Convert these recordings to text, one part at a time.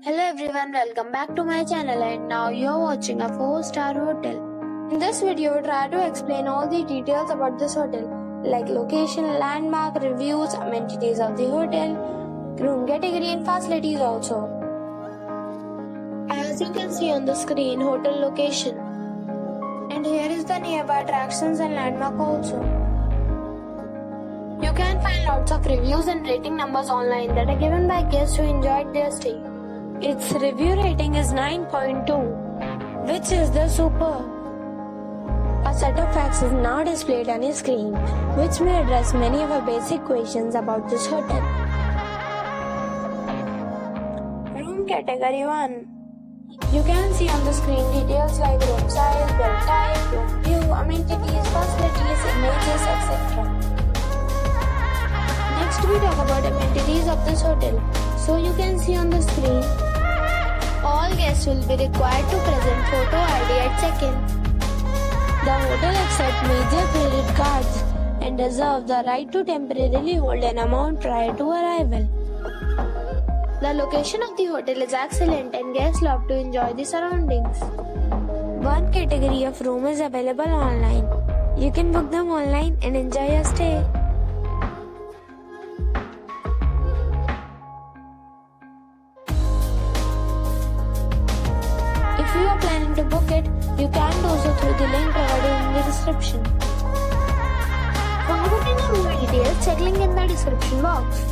Hello everyone, welcome back to my channel and now you're watching a 4-star hotel. In this video, we try to explain all the details about this hotel like location, landmark, reviews, amenities of the hotel, room category and facilities also. As you can see on the screen, hotel location. And here is the nearby attractions and landmark also. You can find lots of reviews and rating numbers online that are given by guests who enjoyed their stay. Its review rating is 9.2, which is the superb. A set of facts is now displayed on your screen, which may address many of our basic questions about this hotel. Room category 1. You can see on the screen details like room size, bed type, room view, amenities, facilities, images, etc. Next we talk about amenities of this hotel. So you can see on the screen, all guests will be required to present photo ID at check-in. The hotel accepts major credit cards and reserves the right to temporarily hold an amount prior to arrival. The location of the hotel is excellent and guests love to enjoy the surroundings. One category of room is available online. You can book them online and enjoy your stay. If you are planning to book it, you can do so through the link provided in the description. For booking or room details, check link in the description box.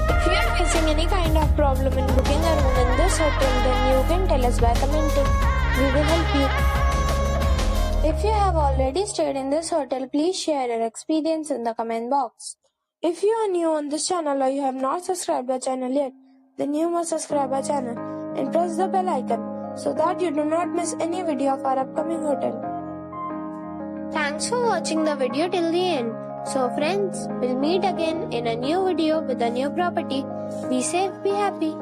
If you are facing any kind of problem in booking a room in this hotel, then you can tell us by commenting. We will help you. If you have already stayed in this hotel, please share your experience in the comment box. If you are new on this channel or you have not subscribed our channel yet, then you must subscribe our channel and press the bell icon so that you do not miss any video of our upcoming hotel. Thanks for watching the video till the end. So friends, we'll meet again in a new video with a new property. Be safe, be happy.